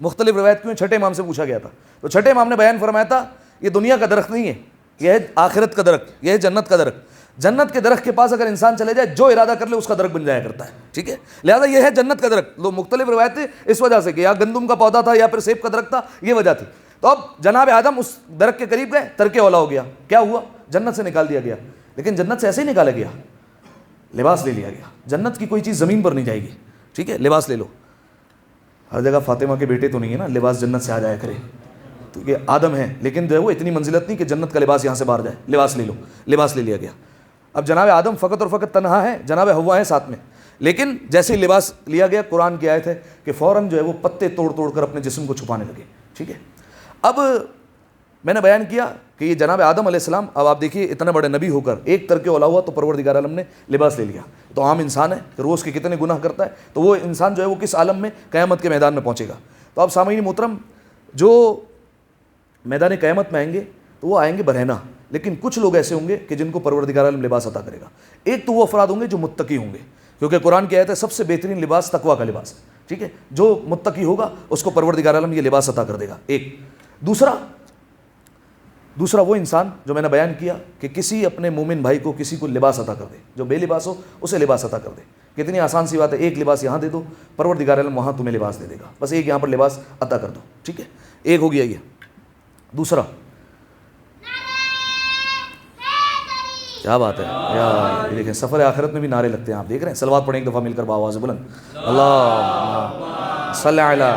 A: مختلف روایت کیوں؟ چھٹے امام سے پوچھا گیا تھا تو چھٹے امام نے بیان فرمایا تھا یہ دنیا کا درخت نہیں ہے، یہ ہے آخرت کا درخت، یہ ہے جنت کا درخت۔ جنت کے درخت کے پاس اگر انسان چلے جائے جو ارادہ کر لے اس کا درخت بن جایا کرتا ہے، ٹھیک ہے؟ لہذا یہ ہے جنت کا درخت۔ لوگ مختلف روایتیں اس وجہ سے کہ یا گندم کا پودا تھا یا پھر سیب کا درخت تھا، یہ وجہ تھی۔ تو اب جناب آدم اس درخت کے قریب گئے، ترک اولا ہو گیا، کیا ہوا؟ جنت سے نکال دیا گیا، لیکن جنت سے ایسے ہی نکالا گیا، لباس لے لیا گیا۔ جنت کی کوئی چیز زمین پر نہیں جائے گی، ٹھیک ہے؟ لباس لے لو۔ ہر جگہ فاطمہ کے بیٹے تو نہیں ہے نا لباس جنت سے آ جایا کرے، تو یہ آدم ہیں لیکن جو ہے وہ اتنی منزلت نہیں کہ جنت کا لباس یہاں سے باہر جائے، لباس لے لو، لباس لے لیا گیا۔ اب جناب آدم فقط اور فقط تنہا ہے، جناب حوا ہے ساتھ میں، لیکن جیسے ہی لباس لیا گیا قرآن کی آیت ہے کہ فوراً جو ہے وہ پتے توڑ توڑ کر اپنے جسم کو چھپانے لگے، ٹھیک ہے۔ اب میں نے بیان کیا کہ یہ جناب آدم علیہ السلام، اب آپ دیکھیے اتنا بڑے نبی ہو کر ایک ترک اولا ہوا تو پروردگار عالم نے لباس لے لیا۔ تو عام انسان ہے کہ روز کے کتنے گناہ کرتا ہے، تو وہ انسان جو ہے وہ کس عالم میں قیامت کے میدان میں پہنچے گا۔ تو اب سامعین محترم، جو میدان قیامت میں آئیں گے تو وہ آئیں گے برہنہ، لیکن کچھ لوگ ایسے ہوں گے کہ جن کو پروردگار عالم لباس عطا کرے گا۔ ایک تو وہ افراد ہوں گے جو متقی ہوں گے، کیونکہ قرآن کی آیت ہے سب سے بہترین لباس تقویٰ کا لباس ہے، ٹھیک ہے۔ جو متقی ہوگا اس کو پروردگار عالم یہ لباس عطا کر دے گا، ایک۔ دوسرا وہ انسان جو میں نے بیان کیا کہ کسی اپنے مومن بھائی کو کسی کو لباس عطا کر دے، جو بے لباس ہو اسے لباس عطا کر دے۔ کتنی آسان سی بات ہے، ایک لباس یہاں دے دو، پروردگار عالم وہاں تمہیں لباس دے دے گا، بس ایک یہاں پر لباس عطا کر دو، ٹھیک ہے۔ ایک ہو گیا یہ۔ دوسرا، کیا بات ہے یار، یہ دیکھیں سفر آخرت میں بھی نعرے لگتے ہیں، آپ دیکھ رہے ہیں۔ صلوات پڑھیں ایک دفعہ مل کر بآواز بلند، اللہ صلی علی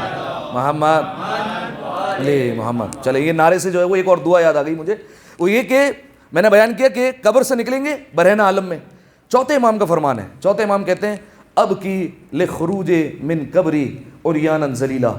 A: محمد علی محمد۔ چلے یہ نعرے سے جو ہے وہ ایک اور دعا یاد آ گئی مجھے، وہ یہ کہ میں نے بیان کیا کہ قبر سے نکلیں گے برہنہ عالم میں۔ چوتھے امام کا فرمان ہے، چوتھے امام کہتے ہیں اب کی لخروج من قبری عریانا ذلیلا،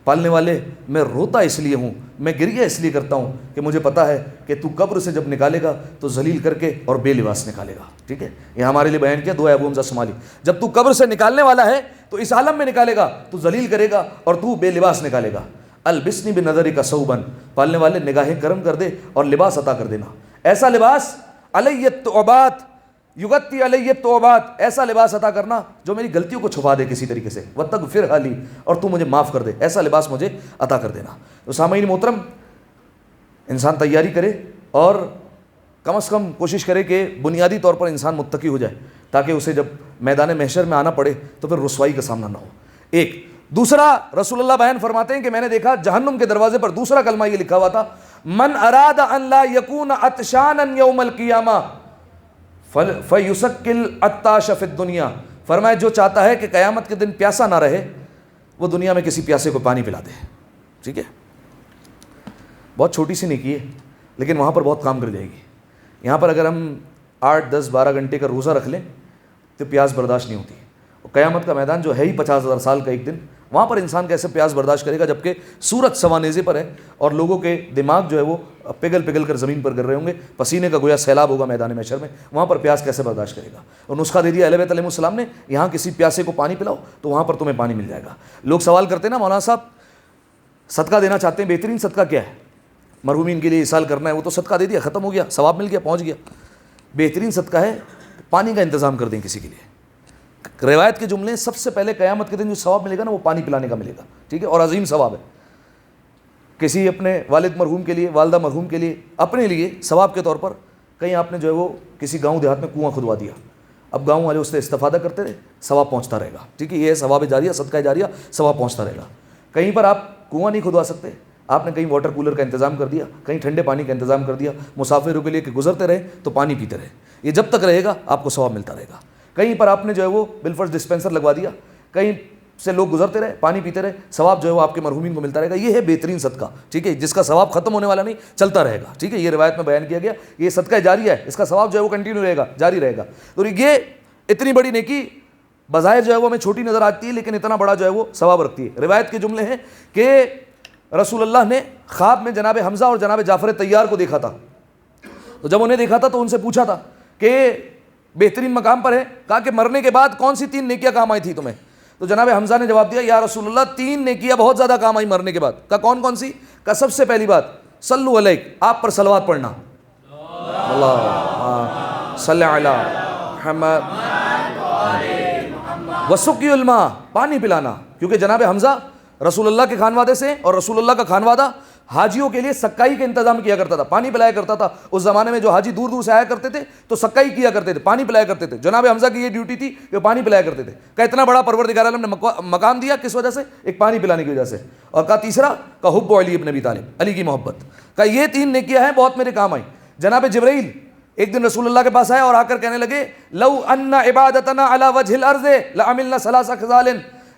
A: پالنے والے میں روتا اس لیے ہوں، میں گریہ اس لیے کرتا ہوں کہ مجھے پتا ہے کہ تو قبر سے جب نکالے گا تو ذلیل کر کے اور بے لباس نکالے گا، ٹھیک ہے۔ یہ ہمارے لیے بیان کیا دعا ابو حمزہ شمالی، جب تو قبر سے نکالنے والا ہے تو اس عالم میں نکالے گا تو ذلیل کرے گا اور تو بے لباس نکالے گا۔ البسنی بنظرک ثوبا، پالنے والے نگاہیں کرم کر دے اور لباس عطا کر دینا، ایسا لباس علی التعبات یغطی علی التوبات، ایسا لباس عطا کرنا جو میری غلطیوں کو چھپا دے کسی طریقے سے، وتغفرھا لی، اور تو مجھے معاف کر دے، ایسا لباس مجھے عطا کر دینا۔ تو سامعین محترم، انسان تیاری کرے اور کم از کم کوشش کرے کہ بنیادی طور پر انسان متقی ہو جائے، تاکہ اسے جب میدان محشر میں آنا پڑے تو پھر رسوائی کا سامنا نہ ہو۔ ایک دوسرا، رسول اللہ بیان فرماتے ہیں کہ میں نے دیکھا جہنم کے دروازے پر دوسرا کلمہ یہ لکھا ہوا تھا، من اراد ان لا یکون عطشانا یوم القیامہ فیسکل عطاش فی الدنیا، فرمایا جو چاہتا ہے کہ قیامت کے دن پیاسا نہ رہے وہ دنیا میں کسی پیاسے کو پانی پلا دے، ٹھیک ہے۔ بہت چھوٹی سی نیکی ہے لیکن وہاں پر بہت کام کر جائے گی۔ یہاں پر اگر ہم 8 10 12 گھنٹے کا روزہ رکھ لیں تو پیاس برداشت نہیں ہوتی، اور قیامت کا میدان جو ہے ہی 50,000 سال کا ایک دن، وہاں پر انسان کیسے پیاس برداشت کرے گا جبکہ سورج سوانیزے پر ہے اور لوگوں کے دماغ جو ہے وہ پگھل پگھل کر زمین پر گر رہے ہوں گے، پسینے کا گویا سیلاب ہوگا میدان محشر میں، وہاں پر پیاس کیسے برداشت کرے گا؟ اور نسخہ دے دیا اہل بیت علیہ السلام نے، یہاں کسی پیاسے کو پانی پلاؤ تو وہاں پر تمہیں پانی مل جائے گا۔ لوگ سوال کرتے ہیں نا مولانا صاحب صدقہ دینا چاہتے ہیں، بہترین صدقہ کیا ہے؟ مرحومین کے لیے اصال کرنا ہے، وہ تو صدقہ دے دیا، ختم ہو گیا، ثواب مل گیا، پہنچ گیا۔ بہترین صدقہ ہے پانی کا انتظام کر دیں کسی کے لیے۔ روایت کے جملے سب سے پہلے قیامت کے دن جو ثواب ملے گا نا وہ پانی پلانے کا ملے گا، ٹھیک ہے، اور عظیم ثواب ہے۔ کسی اپنے والد مرحوم کے لیے، والدہ مرحوم کے لیے، اپنے لیے ثواب کے طور پر کہیں آپ نے جو ہے وہ کسی گاؤں دیہات میں کنواں کھدوا دیا، اب گاؤں والے اس سے استفادہ کرتے رہے، ثواب پہنچتا رہے گا، ٹھیک ہے، یہ ہے ثواب جاریہ، صدقہ جاریہ، ثواب پہنچتا رہے گا۔ کہیں پر آپ کنواں نہیں کھدوا سکتے، آپ نے کہیں واٹر کولر کا انتظام کر دیا، کہیں ٹھنڈے پانی کا انتظام کر دیا، مسافروں کے لیے کہ گزرتے رہے تو پانی پیتے رہے، یہ جب تک رہے گا آپ کو ثواب ملتا رہے گا۔ کہیں پر آپ نے جو ہے وہ بالفرض ڈسپینسر لگوا دیا، کہیں سے لوگ گزرتے رہے، پانی پیتے رہے، ثواب جو ہے وہ آپ کے مرحومین کو ملتا رہے گا۔ یہ ہے بہترین صدقہ، ٹھیک ہے، جس کا ثواب ختم ہونے والا نہیں، چلتا رہے گا، ٹھیک ہے، یہ روایت میں بیان کیا گیا، یہ صدقہ جاریہ ہے، اس کا ثواب جو ہے وہ کنٹینیو رہے گا، جاری رہے گا۔ تو یہ اتنی بڑی نیکی بظاہر جو ہے وہ ہمیں چھوٹی نظر آتی ہے لیکن اتنا بڑا جو ہے وہ ثواب رکھتی ہے۔ روایت کے جملے ہیں کہ رسول اللہ نے خواب میں جناب حمزہ اور جناب جعفر طیار کو دیکھا تھا، تو جب انہیں دیکھا تھا تو ان سے پوچھا تھا کہ بہترین مقام پر ہے، کہا کہ مرنے کے بعد کون سی 3 نیکیاں کام آئی تھی تمہیں؟ تو جناب حمزہ نے جواب دیا یا رسول اللہ 3 نیکیاں بہت زیادہ کام آئی مرنے کے بعد۔ کہا کون کون سی؟ کہا سب سے پہلی بات صلو علیک، آپ پر صلوات پڑھنا، اللہ صلی علی محمد، وسقی الماء، پانی پلانا، کیونکہ جناب حمزہ رسول اللہ کے خانوادے سے اور رسول اللہ کا خانوادہ حاجیوں کے لیے سقائی کا انتظام کیا کرتا تھا، پانی پلایا کرتا تھا۔ اس زمانے میں جو حاجی دور دور سے آیا کرتے تھے تو سقائی کیا کرتے تھے، پانی پلایا کرتے تھے، جناب حمزہ کی یہ ڈیوٹی تھی کہ پانی پلایا کرتے تھے۔ کہ اتنا بڑا پروردگار عالم نے مقام دیا کس وجہ سے؟ ایک پانی پلانے کی وجہ سے۔ اور کہا تیسرا کہ حب علی ابن ابی طالب، علی کی محبت، کہ یہ 3 نیکیاں ہیں بہت میرے کام آئی۔ جناب جبرائیل ایک دن رسول اللہ کے پاس آئے اور آ کر کہنے لگے لو ان عبادتنا علی وجہ الارض لعملنا 3 خصال،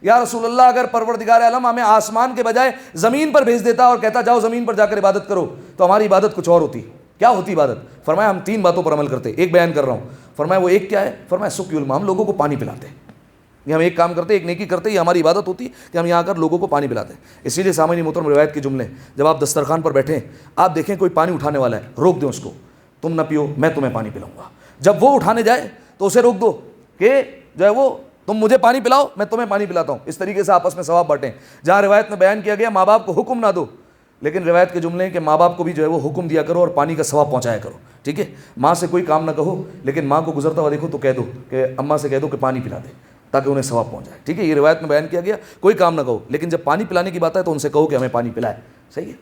A: یا رسول اللہ اگر پروردگار عالم ہمیں آسمان کے بجائے زمین پر بھیج دیتا اور کہتا جاؤ زمین پر جا کر عبادت کرو تو ہماری عبادت کچھ اور ہوتی. کیا ہوتی عبادت؟ فرمایا ہم 3 باتوں پر عمل کرتے. ایک بیان کر رہا ہوں. فرمایا وہ ایک کیا ہے؟ فرمایا سقی الماء، ہم لوگوں کو پانی پلاتے. یہ ہم ایک کام کرتے، ایک نیکی کرتے، یہ ہماری عبادت ہوتی ہے کہ ہم یہاں کر لوگوں کو پانی پلاتے ہیں. اسی لیے سامعین محترم روایت کے جملے، جب آپ دسترخوان پر بیٹھیں آپ دیکھیں کوئی پانی اٹھانے والا ہے، روک دیں اس کو، تم نہ پیو میں تمہیں پانی پلاؤں گا. جب وہ اٹھانے جائے تو اسے روک دو کہ جو ہے وہ تم مجھے پانی پلاؤ میں تمہیں پانی پلاتا ہوں. اس طریقے سے آپس میں ثواب بانٹیں. جہاں روایت میں بیان کیا گیا ماں باپ کو حکم نہ دو، لیکن روایت کے جملے ہیں کہ ماں باپ کو بھی جو ہے وہ حکم دیا کرو اور پانی کا ثواب پہنچایا کرو. ٹھیک ہے، ماں سے کوئی کام نہ کہو، لیکن ماں کو گزرتا ہوا دیکھو تو کہہ دو کہ اماں سے کہہ دو کہ پانی پلا دے تاکہ انہیں ثواب پہنچ جائے. ٹھیک ہے، یہ روایت میں بیان کیا گیا کوئی کام نہ کہو، لیکن جب پانی پلانے کی بات ہے تو ان سے کہو کہ ہمیں پانی پلائے. صحیح ہے.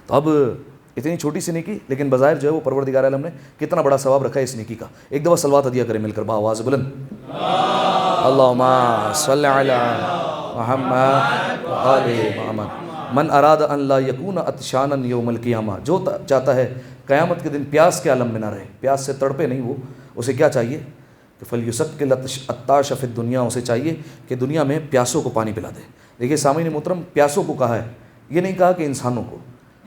A: تو اب اتنی چھوٹی سی نیکی لیکن بظاہر جو ہے وہ پروردگار عالم نے کتنا بڑا ثواب رکھا ہے اس نیکی کا. ایک دفعہ صلوات ہدیہ کریں مل کر بآواز بلند. اللہم صلی علی محمد وآل محمد. من اراد ان لا یکون عطشانا یوم القیامہ، جو چاہتا ہے قیامت کے دن پیاس کے عالم میں نہ رہے، پیاس سے تڑپے نہیں، وہ اسے کیا چاہیے کہ فلیسقل العطاش فی الدنیا، اسے چاہیے کہ دنیا میں پیاسوں کو پانی پلا دے. دیکھیے سامعین محترم، پیاسوں کو کہا ہے، یہ نہیں کہا کہ انسانوں کو،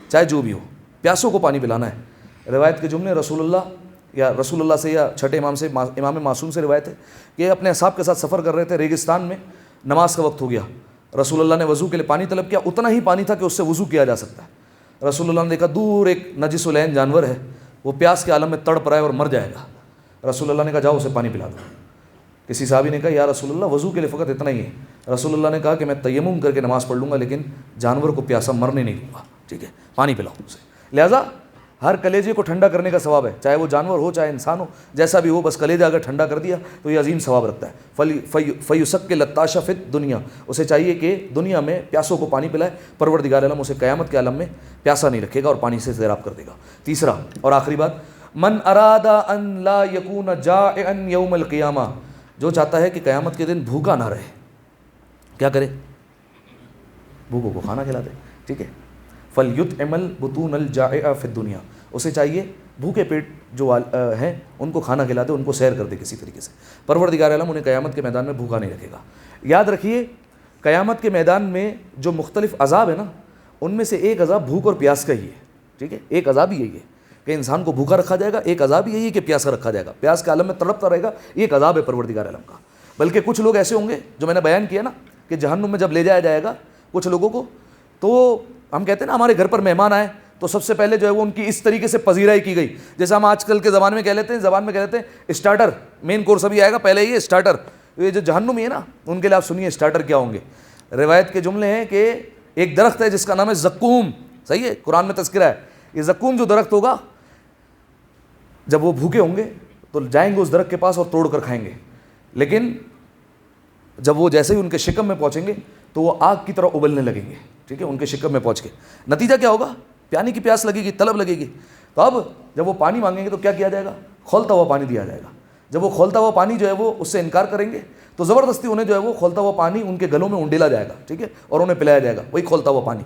A: چاہے جو بھی ہو پیاسوں کو پانی پلانا ہے. روایت کے جملے رسول اللہ سے یا چھٹے امام سے، امام معصوم سے روایت ہے کہ اپنے اصحاب کے ساتھ سفر کر رہے تھے، ریگستان میں نماز کا وقت ہو گیا. رسول اللہ نے وضو کے لیے پانی طلب کیا، اتنا ہی پانی تھا کہ اس سے وضو کیا جا سکتا ہے. رسول اللہ نے دیکھا دور ایک نجس العین جانور ہے، وہ پیاس کے عالم میں تڑپ رہا ہے اور مر جائے گا. رسول اللہ نے کہا جاؤ اسے پانی پلا دو. کسی صحابی نے کہا یا رسول اللہ وضو کے لیے فقط اتنا ہی ہے. رسول اللہ نے کہا کہ میں تیمم کر کے نماز پڑھ لوں گا لیکن جانور کو پیاسا مرنے نہیں دوں گا. ٹھیک ہے، پانی پلاؤ اسے. لہٰذا ہر کلیجے کو ٹھنڈا کرنے کا ثواب ہے، چاہے وہ جانور ہو چاہے انسان ہو، جیسا بھی ہو، بس کلیجہ اگر ٹھنڈا کر دیا تو یہ عظیم ثواب رکھتا ہے. فیسقل العطاش فی الدنیا، اسے چاہیے کہ دنیا میں پیاسوں کو پانی پلائے. پروردگار عالم اسے قیامت کے عالم میں پیاسا نہیں رکھے گا اور پانی سے سیراب کر دے گا. تیسرا اور آخری بات، من اراد ان لا یکون جائعا یوم القیامہ، جو چاہتا ہے کہ قیامت کے دن بھوکا نہ رہے، کیا کرے؟ بھوکوں کو کھانا کھلا دے. ٹھیک ہے، فَلْيُطْعِمَ الْبُطُونَ الْجَائِعَ فِي الدُّنْيَا، اسے چاہیے بھوکے پیٹ جو ہیں ان کو کھانا کھلا دے، ان کو سیر کر دے کسی طریقے سے. پروردگار عالم انہیں قیامت کے میدان میں بھوکا نہیں رکھے گا. یاد رکھیے قیامت کے میدان میں جو مختلف عذاب ہے نا، ان میں سے ایک عذاب بھوک اور پیاس کا ہی ہے. ٹھیک ہے، ایک عذاب ہی یہی ہے کہ انسان کو بھوکا رکھا جائے گا، ایک عذاب ہی یہی ہے کہ پیاسا رکھا جائے گا، پیاس کے عالم میں تڑپتا رہے گا. یہ ایک عذاب ہے پروردگار عالم کا. بلکہ کچھ لوگ ایسے ہوں گے جو میں نے بیان کیا نا کہ جہنم میں جب لے جایا جائے گا کچھ لوگوں کو، تو ہم کہتے ہیں نا ہمارے گھر پر مہمان آئے تو سب سے پہلے جو ہے وہ ان کی اس طریقے سے پذیرائی کی گئی، جیسے ہم آج کل کے زبان میں کہہ لیتے ہیں اسٹارٹر، مین کورس ابھی آئے گا، پہلے یہ اسٹارٹر. یہ جو جہنمی ہے نا ان کے لیے آپ سنیے اسٹارٹر کیا ہوں گے. روایت کے جملے ہیں کہ ایک درخت ہے جس کا نام ہے زقوم. صحیح ہے، قرآن میں تذکرہ ہے. یہ زقوم جو درخت ہوگا، جب وہ بھوکے ہوں گے تو جائیں گے اس درخت کے پاس اور توڑ کر کھائیں گے، لیکن جب وہ جیسے ہی ان کے شکم میں پہنچیں گے تو وہ آگ کی طرح ابلنے لگیں گے. ٹھیک ہے، ان کے شکم میں پہنچ کے نتیجہ کیا ہوگا؟ پیانے کی پیاس لگے گی، طلب لگے گی. تو اب جب وہ پانی مانگیں گے تو کیا کیا جائے گا؟ کھولتا ہوا پانی دیا جائے گا. جب وہ کھولتا ہوا پانی جو ہے وہ اس سے انکار کریں گے تو زبردستی انہیں جو ہے وہ کھولتا ہوا پانی ان کے گلوں میں انڈیلا جائے گا. ٹھیک ہے، اور انہیں پلایا جائے گا وہی کھولتا ہوا پانی.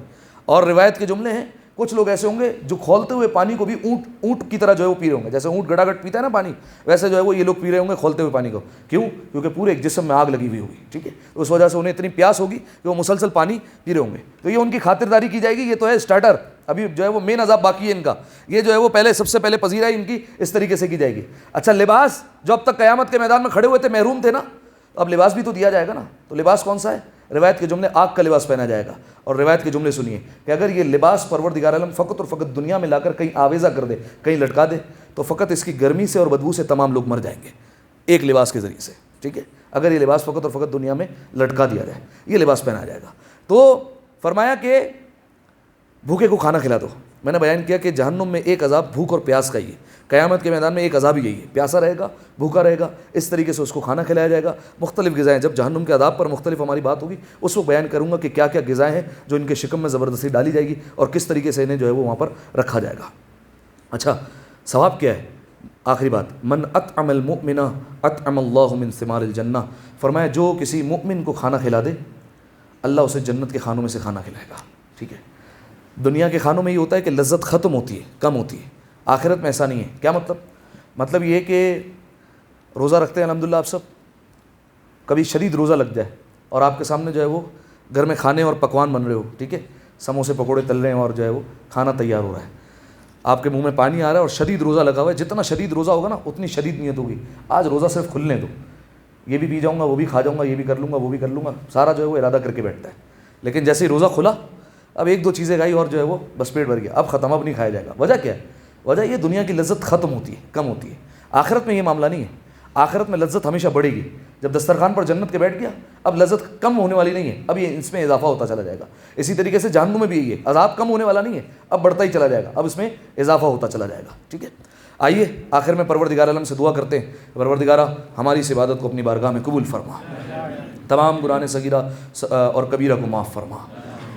A: اور روایت کے جملے ہیں کچھ لوگ ایسے ہوں گے جو کھولتے ہوئے پانی کو بھی اونٹ کی طرح جو ہے وہ پی رہے ہوں گے، جیسے اونٹ گڑا گڑ پیتا ہے نا پانی، ویسے جو ہے وہ یہ لوگ پی رہے ہوں گے کھولتے ہوئے پانی کو. کیوں؟ کیونکہ پورے ایک جسم میں آگ لگی ہوئی ہوگی. ٹھیک ہے، اس وجہ سے انہیں اتنی پیاس ہوگی کہ وہ مسلسل پانی پی رہے ہوں گے. تو یہ ان کی خاطرداری کی جائے گی. یہ تو ہے اسٹارٹر، ابھی جو ہے وہ مین عذاب باقی ہے ان کا. یہ جو ہے وہ پہلے سب سے پہلے پذیرائی ان کی اس طریقے سے کی جائے گی. اچھا، لباس جو اب تک قیامت کے میدان میں کھڑے ہوئے تھے محروم تھے نا، اب لباس بھی تو دیا جائے گا نا. تو لباس کون سا ہے؟ روایت کے جملے آگ کا لباس پہنا جائے گا. اور روایت کے جملے سنیے کہ اگر یہ لباس پروردگار عالم فقط اور فقط دنیا میں لا کر کہیں آویزہ کر دے، کہیں لٹکا دے، تو فقط اس کی گرمی سے اور بدبو سے تمام لوگ مر جائیں گے ایک لباس کے ذریعے سے. ٹھیک ہے، اگر یہ لباس فقط اور فقط دنیا میں لٹکا دیا جائے، یہ لباس پہنا جائے گا. تو فرمایا کہ بھوکے کو کھانا کھلا دو. میں نے بیان کیا کہ جہنم میں ایک عذاب بھوک اور پیاس کا ہی ہے، قیامت کے میدان میں ایک عذاب ہی یہی ہے، پیاسا رہے گا، بھوکا رہے گا، اس طریقے سے اس کو کھانا کھلایا جائے گا. مختلف غذائیں، جب جہنم کے عذاب پر مختلف ہماری بات ہوگی اس وقت بیان کروں گا کہ کیا کیا غذائیں ہیں جو ان کے شکم میں زبردستی ڈالی جائے گی اور کس طریقے سے انہیں جو ہے وہ وہاں پر رکھا جائے گا. اچھا، ثواب کیا ہے؟ آخری بات، من اطعم المؤمن اطعم اللہ من ثمار الجنہ. فرمایا جو کسی مؤمن کو کھانا کھلا دے اللہ اسے جنت کے کھانوں میں سے کھانا کھلائے گا. ٹھیک ہے، دنیا کے کھانوں میں یہ ہوتا ہے کہ لذت ختم ہوتی ہے، کم ہوتی ہے. آخرت میں ایسا نہیں ہے. کیا مطلب؟ مطلب یہ کہ روزہ رکھتے ہیں الحمدللہ آپ سب، کبھی شدید روزہ لگ جائے اور آپ کے سامنے جو ہے وہ گھر میں کھانے اور پکوان بن رہے ہو، ٹھیک ہے، سموسے پکوڑے تل رہے ہیں اور جو ہے وہ کھانا تیار ہو رہا ہے، آپ کے منہ میں پانی آ رہا ہے اور شدید روزہ لگا ہوا ہے، جتنا شدید روزہ ہوگا نا اتنی شدید نیت ہوگی، آج روزہ صرف کھلنے دو، یہ بھی پی جاؤں گا، وہ بھی کھا جاؤں گا، یہ بھی کر لوں گا، وہ بھی کر لوں گا، سارا جو ہے وہ ارادہ کر کے بیٹھتا ہے. لیکن جیسے ہی روزہ کھلا، اب ایک دو چیزیں کھائی اور جو ہے وہ بس پیٹ بھر گیا، اب ختم، اب نہیں کھایا جائے گا. وجہ کیا ہے؟ وجہ یہ دنیا کی لذت ختم ہوتی ہے، کم ہوتی ہے. آخرت میں یہ معاملہ نہیں ہے، آخرت میں لذت ہمیشہ بڑھے گی. جب دسترخوان پر جنت کے بیٹھ گیا، اب لذت کم ہونے والی نہیں ہے، اب یہ اس میں اضافہ ہوتا چلا جائے گا. اسی طریقے سے جہنم میں بھی یہی ہے، عذاب کم ہونے والا نہیں ہے، اب بڑھتا ہی چلا جائے گا، اب اس میں اضافہ ہوتا چلا جائے گا. ٹھیک ہے، آئیے آخر میں پروردگار عالم سے دعا کرتے ہیں. پروردگارہ ہماری اس عبادت کو اپنی بارگاہ میں قبول فرما، تمام گناہ صغیرہ اور کبیرہ کو معاف فرما.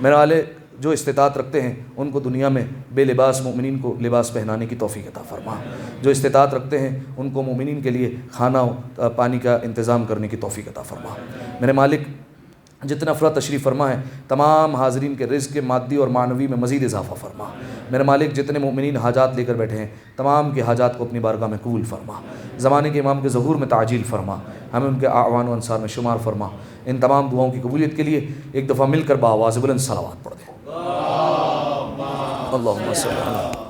A: میرے والے جو استطاعت رکھتے ہیں ان کو دنیا میں بے لباس مومنین کو لباس پہنانے کی توفیق عطا فرما. جو استطاعت رکھتے ہیں ان کو مومنین کے لیے کھانا پانی کا انتظام کرنے کی توفیق عطا فرما. میرے مالک جتنا افراد تشریف فرما ہے تمام حاضرین کے رزق کے مادی اور معنوی میں مزید اضافہ فرما. میرے مالک جتنے مومنین حاجات لے کر بیٹھے ہیں تمام کے حاجات کو اپنی بارگاہ میں قبول فرما. زمانے کے امام کے ظہور میں تعجیل فرما، ہمیں ان کے اعوان و انصار میں شمار فرما. ان تمام دعاؤں کی قبولیت کے لیے ایک دفعہ مل کر بآواز بلند صلوات پڑھ دیں. اللہم صلی اللہ